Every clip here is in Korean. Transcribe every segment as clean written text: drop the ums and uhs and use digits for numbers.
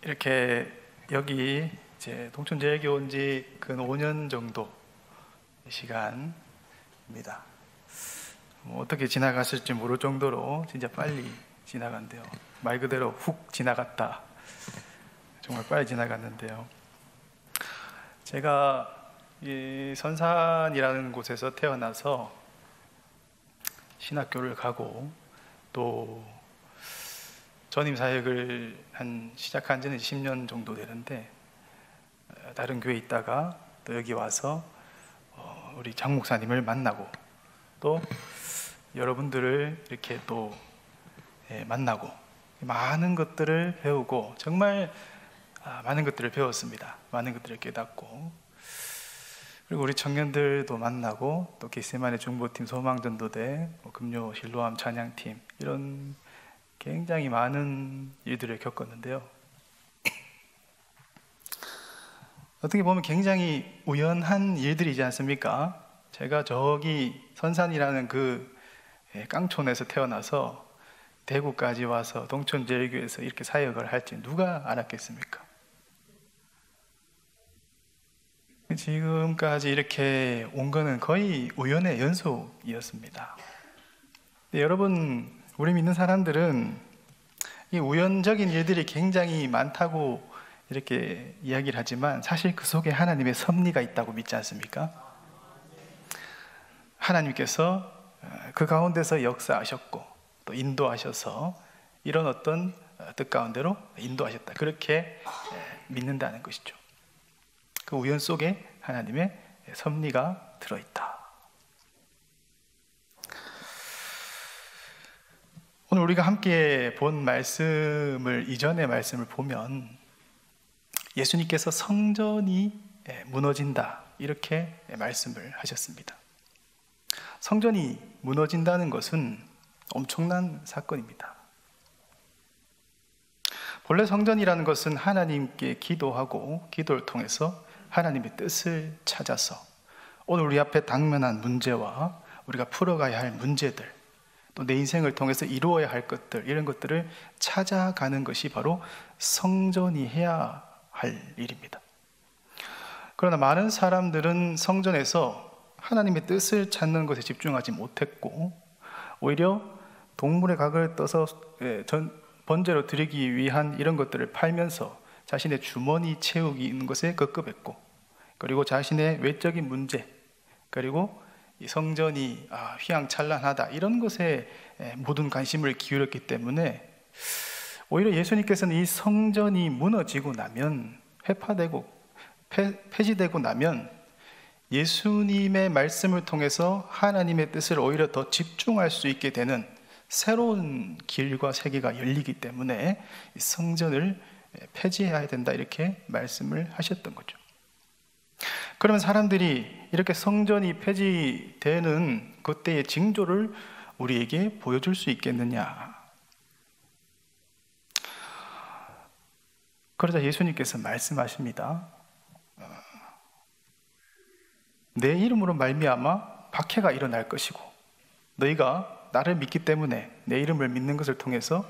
이렇게 여기 이제 동천제일교회 온 지 근 5년 정도 시간입니다. 어떻게 지나갔을지 모를 정도로 진짜 빨리 지나간대요. 말 그대로 훅 지나갔다. 정말 빨리 지나갔는데요. 제가 이 선산이라는 곳에서 태어나서 신학교를 가고 또 전임 사역을 시작한 지는 10년 정도 되는데, 다른 교회에 있다가 또 여기 와서 우리 장 목사님을 만나고 또 여러분들을 이렇게 또 만나고 많은 것들을 배우고, 정말 많은 것들을 배웠습니다. 많은 것들을 깨닫고, 그리고 우리 청년들도 만나고, 또 겟세마네 중보팀, 소망전도대, 금요 실로암 찬양팀, 이런 굉장히 많은 일들을 겪었는데요. 어떻게 보면 굉장히 우연한 일들이지 않습니까? 제가 저기 선산이라는 그 깡촌에서 태어나서 대구까지 와서 동천제일교회에서 이렇게 사역을 할지 누가 알았겠습니까? 지금까지 이렇게 온 거는 거의 우연의 연속이었습니다. 여러분, 우리 믿는 사람들은 이 우연적인 일들이 굉장히 많다고 이렇게 이야기를 하지만, 사실 그 속에 하나님의 섭리가 있다고 믿지 않습니까? 하나님께서 그 가운데서 역사하셨고 또 인도하셔서 이런 어떤 뜻 가운데로 인도하셨다, 그렇게 믿는다는 것이죠. 그 우연 속에 하나님의 섭리가 들어있다. 오늘 우리가 함께 본 말씀을, 이전의 말씀을 보면 예수님께서 성전이 무너진다, 이렇게 말씀을 하셨습니다. 성전이 무너진다는 것은 엄청난 사건입니다. 본래 성전이라는 것은 하나님께 기도하고 기도를 통해서 하나님의 뜻을 찾아서 오늘 우리 앞에 당면한 문제와 우리가 풀어가야 할 문제들, 또 내 인생을 통해서 이루어야 할 것들, 이런 것들을 찾아가는 것이 바로 성전이 해야 할 일입니다. 그러나 많은 사람들은 성전에서 하나님의 뜻을 찾는 것에 집중하지 못했고, 오히려 동물의 각을 떠서 번제로 드리기 위한 이런 것들을 팔면서 자신의 주머니 채우기 있는 것에 급급했고, 그리고 자신의 외적인 문제, 그리고 이 성전이 휘황찬란하다, 이런 것에 모든 관심을 기울였기 때문에 오히려 예수님께서는 이 성전이 무너지고 나면, 회파되고 폐지되고 나면 예수님의 말씀을 통해서 하나님의 뜻을 오히려 더 집중할 수 있게 되는 새로운 길과 세계가 열리기 때문에 이 성전을 폐지해야 된다, 이렇게 말씀을 하셨던 거죠. 그러면 사람들이 이렇게 성전이 폐지되는 그때의 징조를 우리에게 보여줄 수 있겠느냐? 그러자 예수님께서 말씀하십니다. 내 이름으로 말미암아 박해가 일어날 것이고, 너희가 나를 믿기 때문에 내 이름을 믿는 것을 통해서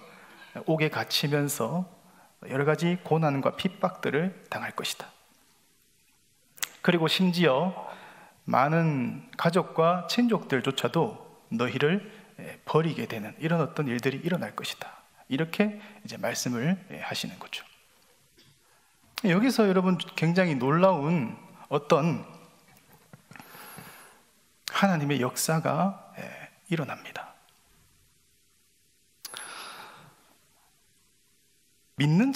옥에 갇히면서 여러 가지 고난과 핍박들을 당할 것이다. 그리고 심지어 많은 가족과 친족들조차도 너희를 버리게 되는 이런 어떤 일들이 일어날 것이다, 이렇게 이제 말씀을 하시는 거죠. 여기서 여러분 굉장히 놀라운 어떤 하나님의 역사가 일어납니다. 믿는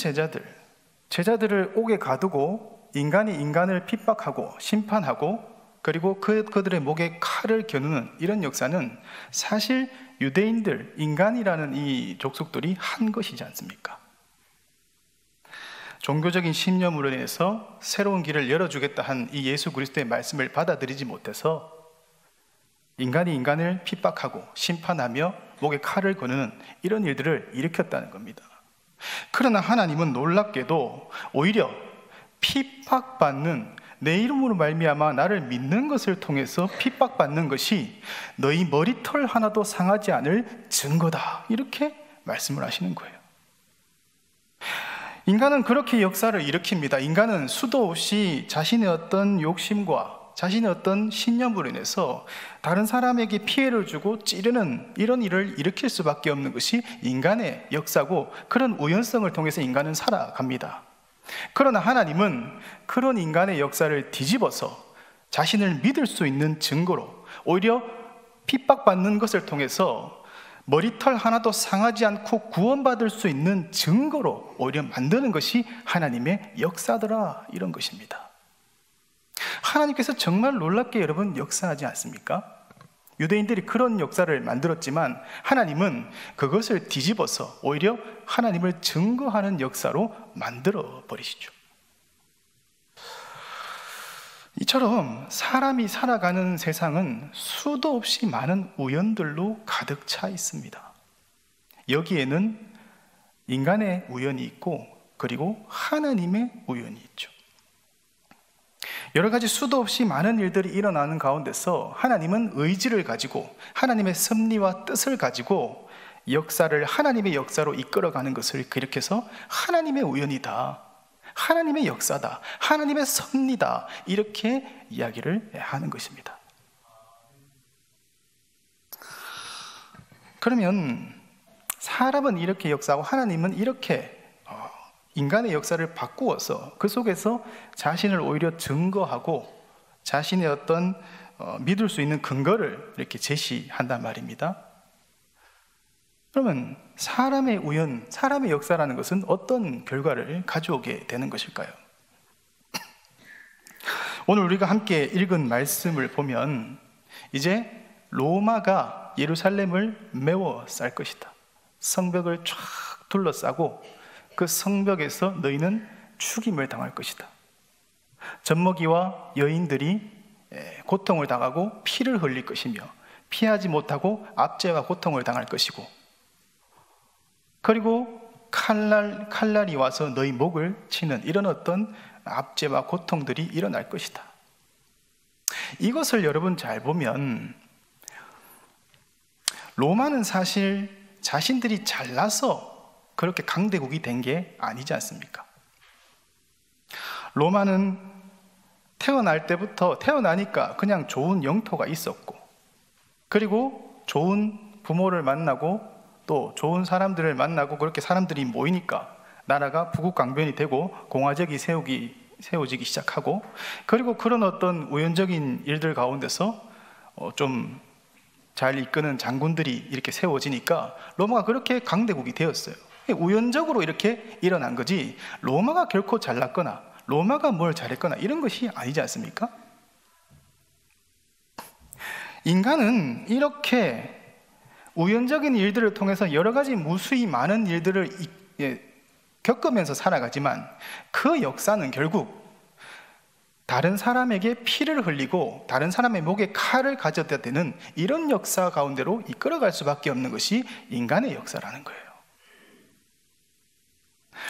제자들을 옥에 가두고 인간이 인간을 핍박하고 심판하고, 그리고 그들의 목에 칼을 겨누는 이런 역사는 사실 유대인들, 인간이라는 이 족속들이 한 것이지 않습니까? 종교적인 신념으로 인해서 새로운 길을 열어주겠다 한 이 예수 그리스도의 말씀을 받아들이지 못해서 인간이 인간을 핍박하고 심판하며 목에 칼을 거는 이런 일들을 일으켰다는 겁니다. 그러나 하나님은 놀랍게도 오히려 핍박받는, 내 이름으로 말미암아 나를 믿는 것을 통해서 핍박받는 것이 너희 머리털 하나도 상하지 않을 증거다, 이렇게 말씀을 하시는 거예요. 인간은 그렇게 역사를 일으킵니다. 인간은 수도 없이 자신의 어떤 욕심과 자신의 어떤 신념으로 인해서 다른 사람에게 피해를 주고 찌르는 이런 일을 일으킬 수밖에 없는 것이 인간의 역사고, 그런 우연성을 통해서 인간은 살아갑니다. 그러나 하나님은 그런 인간의 역사를 뒤집어서 자신을 믿을 수 있는 증거로, 오히려 핍박받는 것을 통해서 머리털 하나도 상하지 않고 구원받을 수 있는 증거로 오히려 만드는 것이 하나님의 역사더라, 이런 것입니다. 하나님께서 정말 놀랍게 여러분 역사하지 않습니까? 유대인들이 그런 역사를 만들었지만 하나님은 그것을 뒤집어서 오히려 하나님을 증거하는 역사로 만들어 버리시죠. 이처럼 사람이 살아가는 세상은 수도 없이 많은 우연들로 가득 차 있습니다. 여기에는 인간의 우연이 있고, 그리고 하나님의 우연이 있죠. 여러 가지 수도 없이 많은 일들이 일어나는 가운데서 하나님은 의지를 가지고 하나님의 섭리와 뜻을 가지고 역사를 하나님의 역사로 이끌어가는 것을 기록해서 하나님의 우연이다, 하나님의 역사다, 하나님의 섭리다, 이렇게 이야기를 하는 것입니다. 그러면 사람은 이렇게 역사하고 하나님은 이렇게 인간의 역사를 바꾸어서 그 속에서 자신을 오히려 증거하고 자신의 어떤 믿을 수 있는 근거를 이렇게 제시한단 말입니다. 그러면 사람의 우연, 사람의 역사라는 것은 어떤 결과를 가져오게 되는 것일까요? 오늘 우리가 함께 읽은 말씀을 보면 이제 로마가 예루살렘을 메워 쌀 것이다. 성벽을 쫙 둘러싸고 그 성벽에서 너희는 죽임을 당할 것이다. 젖먹이와 여인들이 고통을 당하고 피를 흘릴 것이며 피하지 못하고 압제와 고통을 당할 것이고, 그리고 칼날이 와서 너희 목을 치는 이런 어떤 압제와 고통들이 일어날 것이다. 이것을 여러분 잘 보면 로마는 사실 자신들이 잘나서 그렇게 강대국이 된 게 아니지 않습니까? 로마는 태어날 때부터 태어나니까 그냥 좋은 영토가 있었고, 그리고 좋은 부모를 만나고 또 좋은 사람들을 만나고 그렇게 사람들이 모이니까 나라가 부국강변이 되고 공화국이 세워지기 시작하고, 그리고 그런 어떤 우연적인 일들 가운데서 좀 잘 이끄는 장군들이 이렇게 세워지니까 로마가 그렇게 강대국이 되었어요. 우연적으로 이렇게 일어난 거지 로마가 결코 잘났거나 로마가 뭘 잘했거나 이런 것이 아니지 않습니까? 인간은 이렇게 우연적인 일들을 통해서 여러 가지 무수히 많은 일들을 겪으면서 살아가지만 그 역사는 결국 다른 사람에게 피를 흘리고 다른 사람의 목에 칼을 가져다 대는 이런 역사 가운데로 이끌어갈 수밖에 없는 것이 인간의 역사라는 거예요.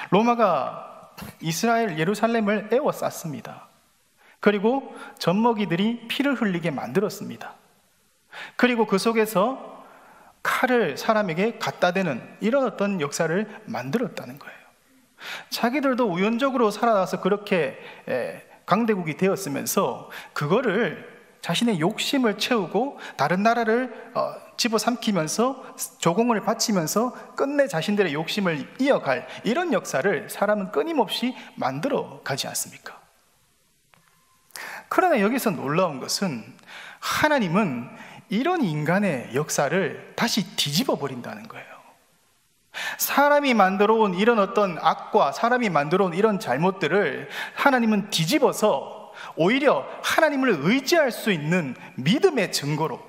로마가 이스라엘 예루살렘을 에워쌌습니다. 그리고 젖먹이들이 피를 흘리게 만들었습니다. 그리고 그 속에서 칼을 사람에게 갖다 대는 이런 어떤 역사를 만들었다는 거예요. 자기들도 우연적으로 살아나서 그렇게 강대국이 되었으면서 그거를 자신의 욕심을 채우고 다른 나라를 집어삼키면서 조공을 바치면서 끝내 자신들의 욕심을 이어갈 이런 역사를 사람은 끊임없이 만들어 가지 않습니까? 그러나 여기서 놀라운 것은 하나님은 이런 인간의 역사를 다시 뒤집어 버린다는 거예요. 사람이 만들어 온 이런 어떤 악과 사람이 만들어 온 이런 잘못들을 하나님은 뒤집어서 오히려 하나님을 의지할 수 있는 믿음의 증거로,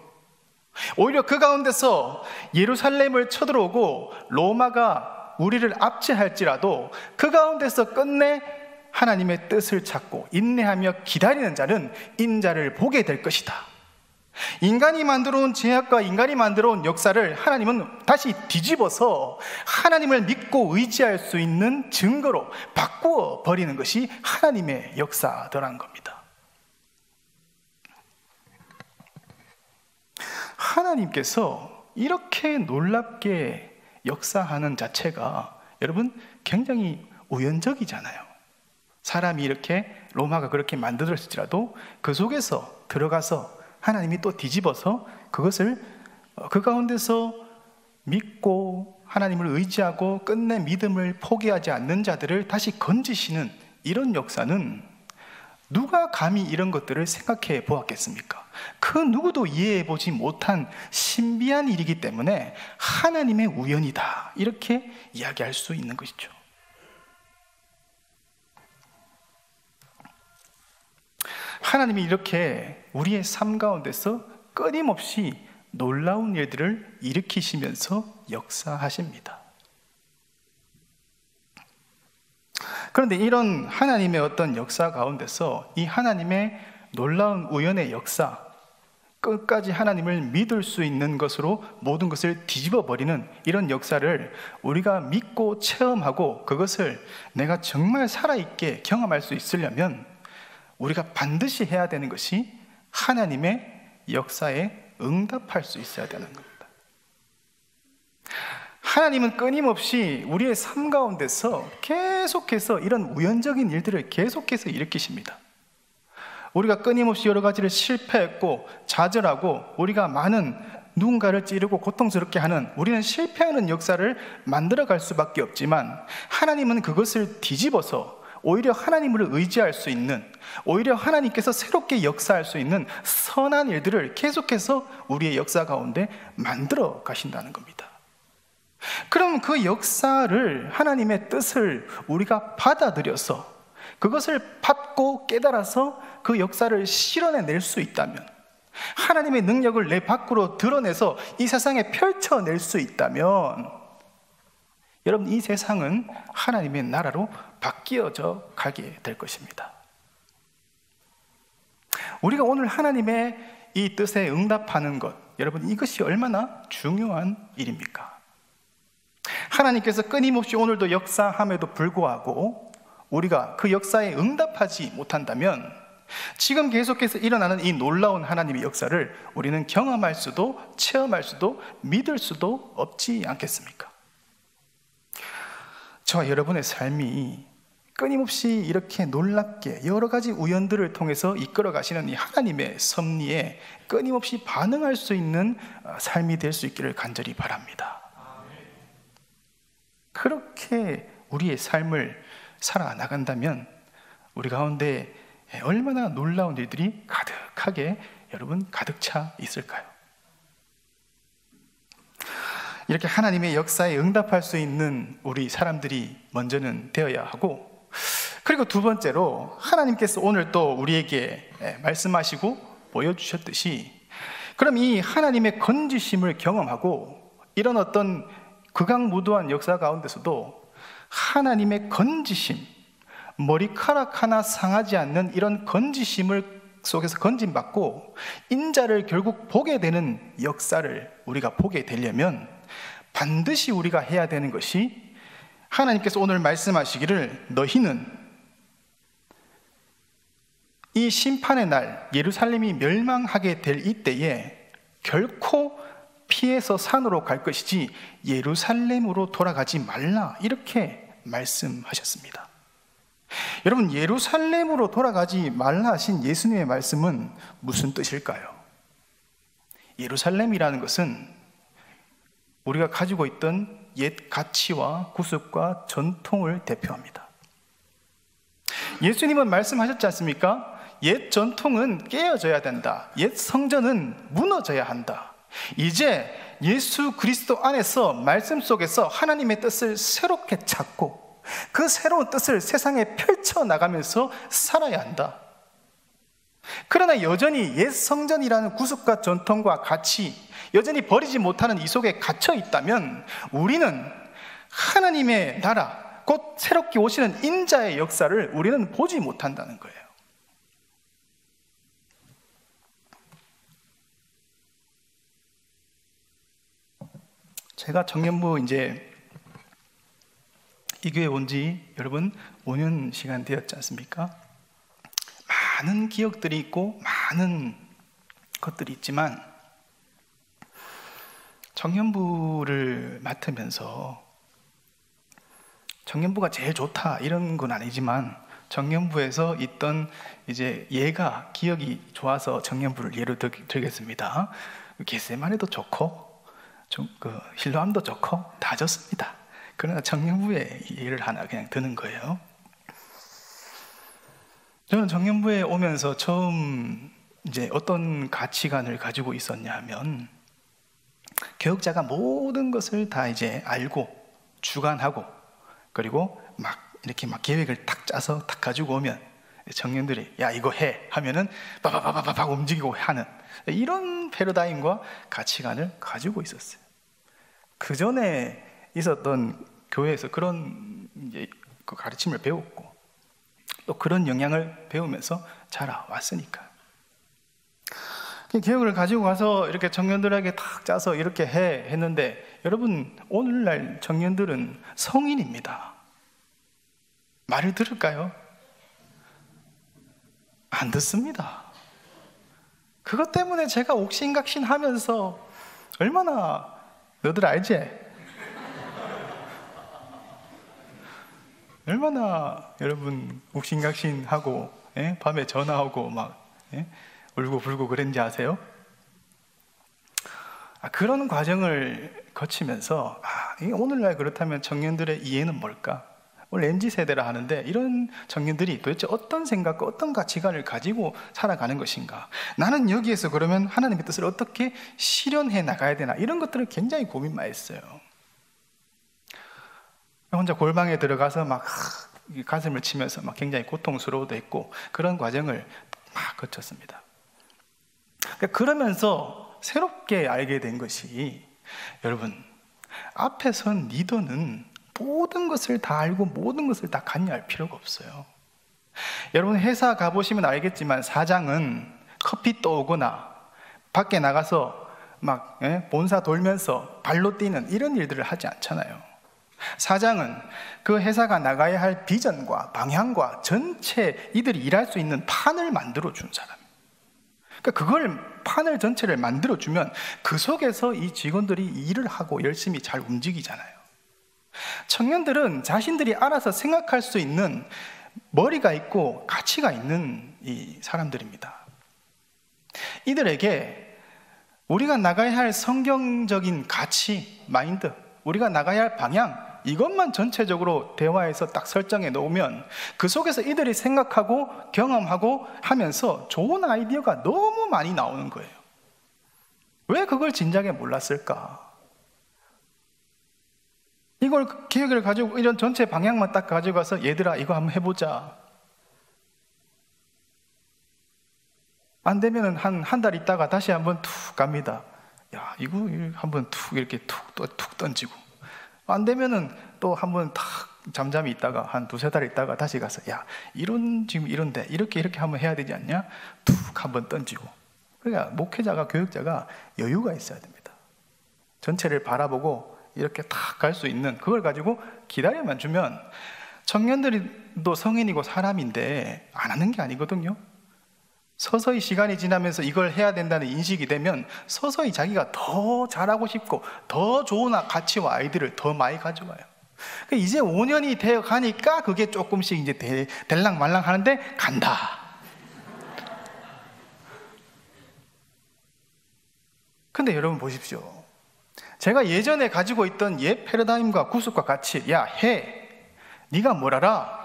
오히려 그 가운데서 예루살렘을 쳐들어오고 로마가 우리를 압제할지라도 그 가운데서 끝내 하나님의 뜻을 찾고 인내하며 기다리는 자는 인자를 보게 될 것이다. 인간이 만들어온 죄악과 인간이 만들어온 역사를 하나님은 다시 뒤집어서 하나님을 믿고 의지할 수 있는 증거로 바꾸어 버리는 것이 하나님의 역사더란 겁니다. 하나님께서 이렇게 놀랍게 역사하는 자체가 여러분 굉장히 우연적이잖아요. 사람이 이렇게 로마가 그렇게 만들었을지라도 그 속에서 들어가서 하나님이 또 뒤집어서 그것을 그 가운데서 믿고 하나님을 의지하고 끝내 믿음을 포기하지 않는 자들을 다시 건지시는 이런 역사는 누가 감히 이런 것들을 생각해 보았겠습니까? 그 누구도 이해해 보지 못한 신비한 일이기 때문에 하나님의 우연이다, 이렇게 이야기할 수 있는 것이죠. 하나님이 이렇게 우리의 삶 가운데서 끊임없이 놀라운 일들을 일으키시면서 역사하십니다. 그런데 이런 하나님의 어떤 역사 가운데서 이 하나님의 놀라운 우연의 역사, 끝까지 하나님을 믿을 수 있는 것으로 모든 것을 뒤집어 버리는 이런 역사를 우리가 믿고 체험하고 그것을 내가 정말 살아있게 경험할 수 있으려면 우리가 반드시 해야 되는 것이 하나님의 역사에 응답할 수 있어야 되는 겁니다. 하나님은 끊임없이 우리의 삶 가운데서 계속해서 이런 우연적인 일들을 계속해서 일으키십니다. 우리가 끊임없이 여러 가지를 실패했고 좌절하고 우리가 많은 누군가를 찌르고 고통스럽게 하는, 우리는 실패하는 역사를 만들어갈 수밖에 없지만 하나님은 그것을 뒤집어서 오히려 하나님을 의지할 수 있는, 오히려 하나님께서 새롭게 역사할 수 있는 선한 일들을 계속해서 우리의 역사 가운데 만들어 가신다는 겁니다. 그럼 그 역사를, 하나님의 뜻을 우리가 받아들여서 그것을 받고 깨달아서 그 역사를 실현해낼 수 있다면, 하나님의 능력을 내 밖으로 드러내서 이 세상에 펼쳐낼 수 있다면, 여러분, 이 세상은 하나님의 나라로 바뀌어져 가게 될 것입니다. 우리가 오늘 하나님의 이 뜻에 응답하는 것, 여러분, 이것이 얼마나 중요한 일입니까? 하나님께서 끊임없이 오늘도 역사함에도 불구하고 우리가 그 역사에 응답하지 못한다면 지금 계속해서 일어나는 이 놀라운 하나님의 역사를 우리는 경험할 수도 체험할 수도 믿을 수도 없지 않겠습니까? 저와 여러분의 삶이 끊임없이 이렇게 놀랍게 여러 가지 우연들을 통해서 이끌어 가시는 이 하나님의 섭리에 끊임없이 반응할 수 있는 삶이 될 수 있기를 간절히 바랍니다. 그렇게 우리의 삶을 살아나간다면 우리 가운데 얼마나 놀라운 일들이 가득하게 여러분 가득 차 있을까요? 이렇게 하나님의 역사에 응답할 수 있는 우리 사람들이 먼저는 되어야 하고, 그리고 두 번째로 하나님께서 오늘 또 우리에게 말씀하시고 보여주셨듯이, 그럼 이 하나님의 건지심을 경험하고 이런 어떤 극악무도한 역사 가운데서도 하나님의 건지심, 머리카락 하나 상하지 않는 이런 건지심을 속에서 건짐받고 인자를 결국 보게 되는 역사를 우리가 보게 되려면 반드시 우리가 해야 되는 것이, 하나님께서 오늘 말씀하시기를 너희는 이 심판의 날 예루살렘이 멸망하게 될 이때에 결코 피해서 산으로 갈 것이지 예루살렘으로 돌아가지 말라, 이렇게 말씀하셨습니다. 여러분, 예루살렘으로 돌아가지 말라 하신 예수님의 말씀은 무슨 뜻일까요? 예루살렘이라는 것은 우리가 가지고 있던 옛 가치와 구습과 전통을 대표합니다. 예수님은 말씀하셨지 않습니까? 옛 전통은 깨어져야 된다. 옛 성전은 무너져야 한다. 이제 예수 그리스도 안에서, 말씀 속에서 하나님의 뜻을 새롭게 찾고 그 새로운 뜻을 세상에 펼쳐나가면서 살아야 한다. 그러나 여전히 옛 성전이라는 구습과 전통과 가치, 여전히 버리지 못하는 이 속에 갇혀 있다면 우리는 하나님의 나라, 곧 새롭게 오시는 인자의 역사를 우리는 보지 못한다는 거예요. 제가 청년부 이제 이 교회 온 지 여러분 5년 시간 되었지 않습니까? 많은 기억들이 있고 많은 것들이 있지만 청년부를 맡으면서 청년부가 제일 좋다 이런 건 아니지만 청년부에서 있던 이제 예가 기억이 좋아서 청년부를 예로 들겠습니다. 겟세마네도 좋고 실로암도 좋고 다 좋습니다. 그러나 청년부의 예를 하나 그냥 드는 거예요. 저는 청년부에 오면서 처음 이제 어떤 가치관을 가지고 있었냐 하면, 교육자가 모든 것을 다 이제 알고 주관하고 그리고 이렇게 계획을 딱 짜서 딱 가지고 오면 청년들이 야 이거 해 하면은 빠바바바박 움직이고 하는 이런 패러다임과 가치관을 가지고 있었어요. 그 전에 있었던 교회에서 그런 이제 그 가르침을 배웠고 또 그런 영향을 배우면서 자라왔으니까. 계획을 가지고 가서 이렇게 청년들에게 탁 짜서 이렇게 했는데, 여러분 오늘날 청년들은 성인입니다. 말을 들을까요? 안 듣습니다. 그것 때문에 제가 옥신각신 하면서 얼마나, 너들 알지? 얼마나 여러분 옥신각신하고 밤에 전화하고 울고불고 그랬는지 아세요? 그런 과정을 거치면서 오늘날 그렇다면 청년들의 이해는 뭘까? 오늘 MZ세대라 하는데 이런 청년들이 도대체 어떤 생각과 어떤 가치관을 가지고 살아가는 것인가? 나는 여기에서 그러면 하나님의 뜻을 어떻게 실현해 나가야 되나? 이런 것들을 굉장히 고민 많이 했어요. 혼자 골방에 들어가서 가슴을 치면서 굉장히 고통스러워도 했고, 그런 과정을 거쳤습니다. 그러면서 새롭게 알게 된 것이, 여러분 앞에 선 리더는 모든 것을 다 알고 모든 것을 다 관여할 필요가 없어요. 여러분 회사 가보시면 알겠지만 사장은 커피 떠오거나 밖에 나가서 본사 돌면서 발로 뛰는 이런 일들을 하지 않잖아요. 사장은 그 회사가 나가야 할 비전과 방향과 전체 이들이 일할 수 있는 판을 만들어 준 사람. 그걸 판을 전체를 만들어 주면 그 속에서 이 직원들이 일을 하고 열심히 잘 움직이잖아요. 청년들은 자신들이 알아서 생각할 수 있는 머리가 있고 가치가 있는 이 사람들입니다. 이들에게 우리가 나가야 할 성경적인 가치, 마인드, 우리가 나가야 할 방향, 이것만 전체적으로 대화에서 딱 설정해 놓으면 그 속에서 이들이 생각하고 경험하고 하면서 좋은 아이디어가 너무 많이 나오는 거예요. 왜 그걸 진작에 몰랐을까? 이걸 기획을 가지고 이런 전체 방향만 딱 가지고 가서 얘들아 이거 한번 해보자. 안 되면은 한 달 있다가 다시 한번 툭 갑니다. 야 이거 한번 툭 이렇게 툭 던지고, 안 되면은 또 한번 탁 잠잠히 있다가 한 두세 달 있다가 다시 가서 야 지금 이런데 이렇게 한번 해야 되지 않냐? 툭 한번 던지고. 그러니까 목회자가, 교육자가 여유가 있어야 됩니다. 전체를 바라보고 이렇게 탁 갈 수 있는, 그걸 가지고 기다려만 주면 청년들도 성인이고 사람인데 안 하는 게 아니거든요. 서서히 시간이 지나면서 이걸 해야 된다는 인식이 되면 서서히 자기가 더 잘하고 싶고 더 좋은 가치와 아이디어를 더 많이 가져와요. 이제 5년이 되어 가니까 그게 조금씩 이제 될랑말랑 하는데 간다. 근데 여러분 보십시오. 제가 예전에 가지고 있던 옛 패러다임과 구습과 가치, 야 해, 네가 뭘 알아?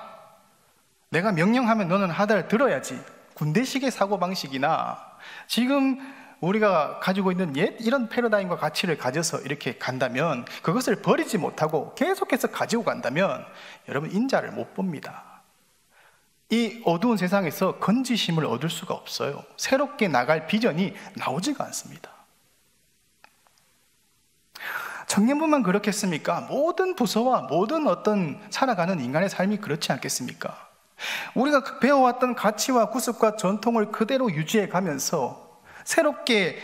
내가 명령하면 너는 하달 들어야지. 군대식의 사고방식이나 지금 우리가 가지고 있는 옛 이런 패러다임과 가치를 가져서 이렇게 간다면, 그것을 버리지 못하고 계속해서 가지고 간다면 여러분 인자를 못 봅니다. 이 어두운 세상에서 건지심을 얻을 수가 없어요. 새롭게 나갈 비전이 나오지가 않습니다. 청년부만 그렇겠습니까? 모든 부서와 모든 어떤 살아가는 인간의 삶이 그렇지 않겠습니까? 우리가 배워왔던 가치와 구습과 전통을 그대로 유지해 가면서 새롭게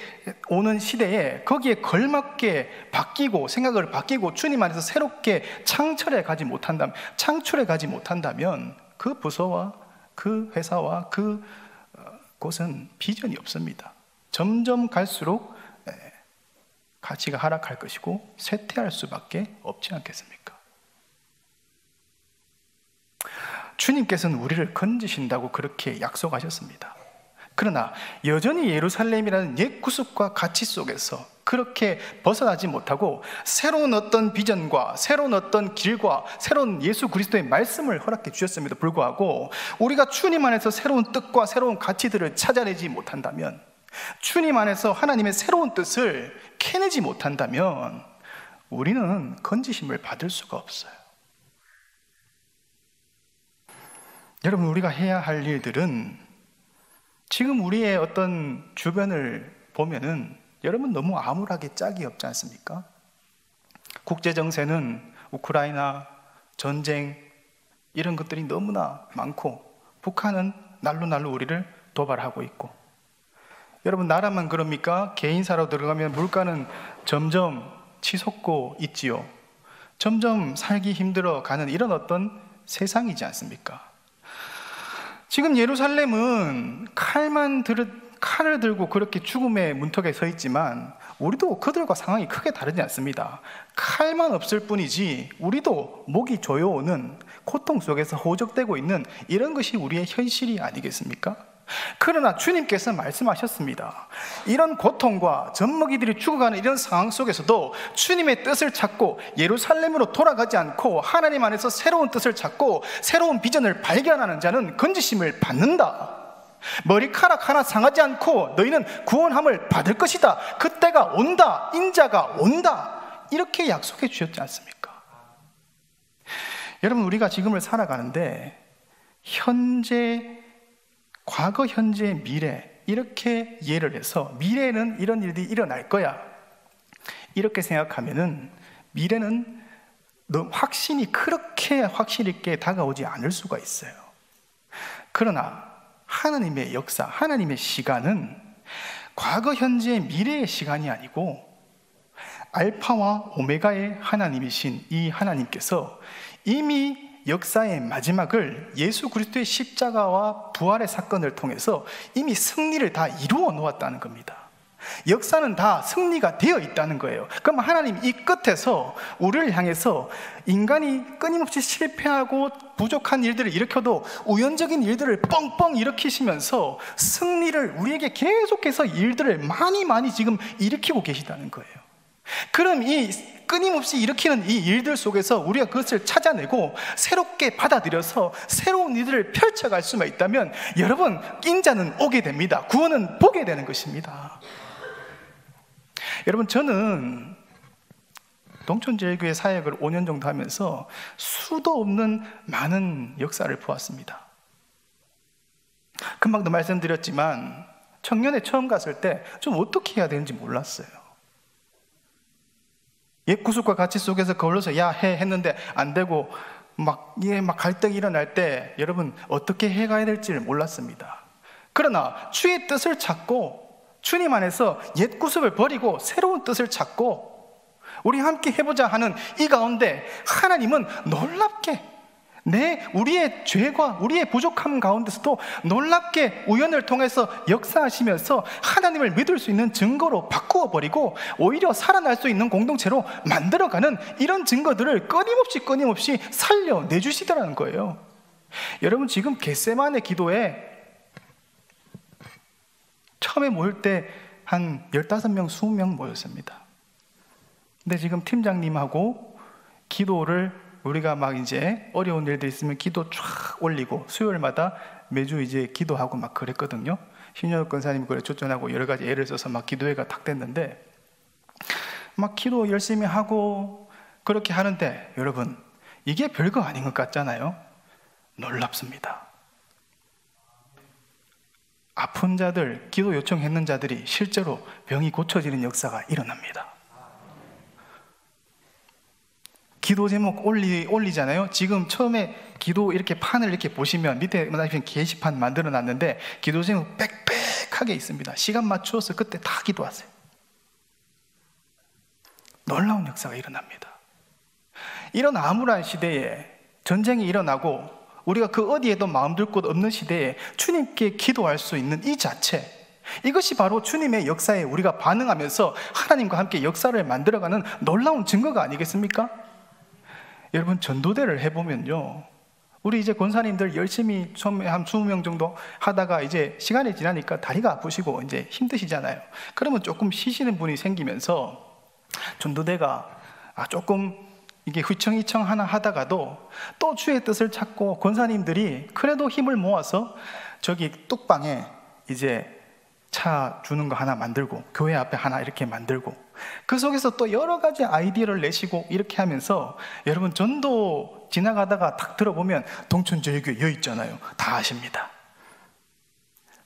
오는 시대에 거기에 걸맞게 바뀌고 생각을 바뀌고 주님 안에서 새롭게 창출해 가지 못한다면 그 부서와 그 회사와 그 곳은 비전이 없습니다. 점점 갈수록 가치가 하락할 것이고 쇠퇴할 수밖에 없지 않겠습니까? 주님께서는 우리를 건지신다고 그렇게 약속하셨습니다. 그러나 여전히 예루살렘이라는 옛 구습과 가치 속에서 그렇게 벗어나지 못하고 새로운 어떤 비전과 새로운 어떤 길과 새로운 예수 그리스도의 말씀을 허락해 주셨음에도 불구하고 우리가 주님 안에서 새로운 뜻과 새로운 가치들을 찾아내지 못한다면, 주님 안에서 하나님의 새로운 뜻을 캐내지 못한다면 우리는 건지심을 받을 수가 없어요. 여러분, 우리가 해야 할 일들은 지금 우리의 어떤 주변을 보면은 여러분 너무 암울하게 짝이 없지 않습니까? 국제정세는 우크라이나, 전쟁 이런 것들이 너무나 많고 북한은 날로 우리를 도발하고 있고, 여러분 나라만 그럽니까? 개인사로 들어가면 물가는 점점 치솟고 있지요. 점점 살기 힘들어가는 이런 어떤 세상이지 않습니까? 지금 예루살렘은 칼을 들고 그렇게 죽음의 문턱에 서 있지만 우리도 그들과 상황이 크게 다르지 않습니다. 칼만 없을 뿐이지 우리도 목이 조여오는 고통 속에서 호적되고 있는 이런 것이 우리의 현실이 아니겠습니까? 그러나 주님께서 말씀하셨습니다. 이런 고통과 젖먹이들이 죽어가는 이런 상황 속에서도 주님의 뜻을 찾고 예루살렘으로 돌아가지 않고 하나님 안에서 새로운 뜻을 찾고 새로운 비전을 발견하는 자는 건지심을 받는다. 머리카락 하나 상하지 않고 너희는 구원함을 받을 것이다. 그때가 온다. 인자가 온다. 이렇게 약속해 주셨지 않습니까? 여러분, 우리가 지금을 살아가는데 현재, 과거, 현재, 미래 이렇게 이해를 해서 미래에는 이런 일들이 일어날 거야 이렇게 생각하면은 미래는 확신이 그렇게 확실 있게 다가오지 않을 수가 있어요. 그러나 하나님의 역사, 하나님의 시간은 과거, 현재, 미래의 시간이 아니고 알파와 오메가의 하나님이신 이 하나님께서 이미 역사의 마지막을 예수 그리스도의 십자가와 부활의 사건을 통해서 이미 승리를 다 이루어 놓았다는 겁니다. 역사는 다 승리가 되어 있다는 거예요. 그럼 하나님 이 끝에서 우리를 향해서 인간이 끊임없이 실패하고 부족한 일들을 일으켜도 우연적인 일들을 뻥뻥 일으키시면서 승리를 우리에게 계속해서 일들을 많이 지금 일으키고 계시다는 거예요. 그럼 이 끊임없이 일으키는 이 일들 속에서 우리가 그것을 찾아내고 새롭게 받아들여서 새로운 일들을 펼쳐갈 수만 있다면 여러분, 인자는 오게 됩니다. 구원은 보게 되는 것입니다. 여러분, 저는 동천제일교회 사역을 5년 정도 하면서 수도 없는 많은 역사를 보았습니다. 금방도 말씀드렸지만 청년에 처음 갔을 때 좀 어떻게 해야 되는지 몰랐어요. 옛 구습과 가치 속에서 거울러서 야 해 했는데 안 되고 막 갈등이 일어날 때 여러분 어떻게 해가야 될지를 몰랐습니다. 그러나 주의 뜻을 찾고 주님 안에서 옛 구습을 버리고 새로운 뜻을 찾고 우리 함께 해보자 하는 이 가운데 하나님은 놀랍게 우리의 죄과 우리의 부족함 가운데서도 놀랍게 우연을 통해서 역사하시면서 하나님을 믿을 수 있는 증거로 바꾸어 버리고 오히려 살아날 수 있는 공동체로 만들어가는 이런 증거들을 끊임없이 살려내주시더라는 거예요. 여러분, 지금 겟세마네 기도에 처음에 모일 때 한 15명, 20명 모였습니다. 근데 지금 팀장님하고 기도를 우리가 막 이제 어려운 일들 있으면 기도 쫙 올리고 수요일마다 매주 이제 기도하고 막 그랬거든요. 신현욱 권사님 그래 초청하고 여러 가지 예를 써서 막 기도회가 탁 됐는데 막 기도 열심히 하고 그렇게 하는데 여러분, 이게 별거 아닌 것 같잖아요. 놀랍습니다. 아픈 자들, 기도 요청했는 자들이 실제로 병이 고쳐지는 역사가 일어납니다. 기도 제목 올리잖아요. 지금 처음에 기도 이렇게 판을 이렇게 보시면 밑에 게시판 만들어 놨는데 기도 제목 빽빽하게 있습니다. 시간 맞추어서 그때 다 기도하세요. 놀라운 역사가 일어납니다. 이런 암울한 시대에 전쟁이 일어나고 우리가 그 어디에도 마음 둘 곳 없는 시대에 주님께 기도할 수 있는 이 자체, 이것이 바로 주님의 역사에 우리가 반응하면서 하나님과 함께 역사를 만들어가는 놀라운 증거가 아니겠습니까? 여러분, 전도대를 해보면요, 우리 이제 권사님들 열심히 처음에 한 20명 정도 하다가 이제 시간이 지나니까 다리가 아프시고 이제 힘드시잖아요. 그러면 조금 쉬시는 분이 생기면서 전도대가 조금 이게 휘청휘청 하나 하다가도 또 주의 뜻을 찾고 권사님들이 그래도 힘을 모아서 저기 뚝방에 이제 차 주는 거 하나 만들고 교회 앞에 하나 이렇게 만들고 그 속에서 또 여러 가지 아이디어를 내시고 이렇게 하면서 여러분 전도 지나가다가 딱 들어보면 동천제일교회 여기 있잖아요. 다 아십니다.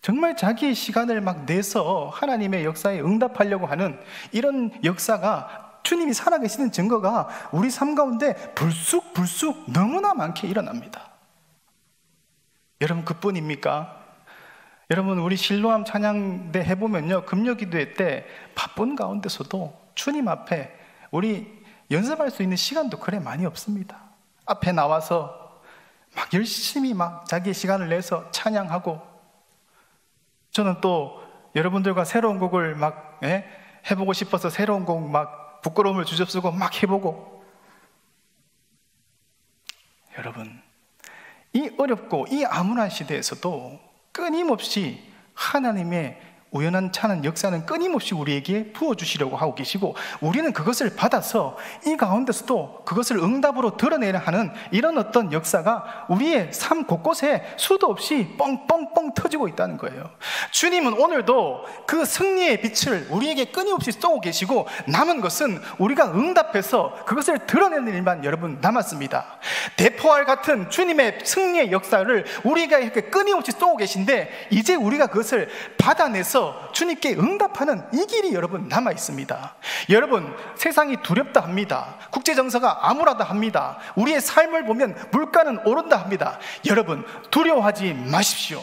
정말 자기의 시간을 막 내서 하나님의 역사에 응답하려고 하는 이런 역사가 주님이 살아계시는 증거가 우리 삶 가운데 불쑥불쑥 너무나 많게 일어납니다. 여러분 그뿐입니까? 여러분 우리 실로암 찬양대 해보면요, 금요기도회 때 바쁜 가운데서도 주님 앞에 우리 연습할 수 있는 시간도 그래 많이 없습니다. 앞에 나와서 막 열심히 막 자기의 시간을 내서 찬양하고, 저는 또 여러분들과 새로운 곡을 막 해보고 싶어서 새로운 곡 막 부끄러움을 주접쓰고 막 해보고. 여러분 이 어렵고 이 암울한 시대에서도 끊임없이 하나님의 우연한 찬한 역사는 끊임없이 우리에게 부어주시려고 하고 계시고, 우리는 그것을 받아서 이 가운데서도 그것을 응답으로 드러내야 하는 이런 어떤 역사가 우리의 삶 곳곳에 수도 없이 뻥뻥뻥 터지고 있다는 거예요. 주님은 오늘도 그 승리의 빛을 우리에게 끊임없이 쏘고 계시고, 남은 것은 우리가 응답해서 그것을 드러내는 일만 여러분 남았습니다. 대포알 같은 주님의 승리의 역사를 우리가 이렇게 끊임없이 쏘고 계신데, 이제 우리가 그것을 받아내서 주님께 응답하는 이 길이 여러분 남아 있습니다. 여러분 세상이 두렵다 합니다. 국제정서가 암울하다 합니다. 우리의 삶을 보면 물가는 오른다 합니다. 여러분 두려워하지 마십시오.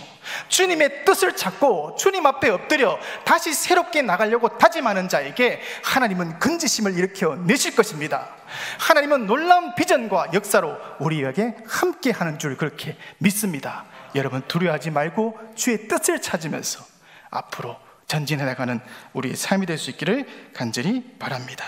주님의 뜻을 찾고 주님 앞에 엎드려 다시 새롭게 나가려고 다짐하는 자에게 하나님은 건지심을 일으켜 내실 것입니다. 하나님은 놀라운 비전과 역사로 우리에게 함께 하는 줄 그렇게 믿습니다. 여러분 두려워하지 말고 주의 뜻을 찾으면서 앞으로 전진해 나가는 우리의 삶이 될 수 있기를 간절히 바랍니다.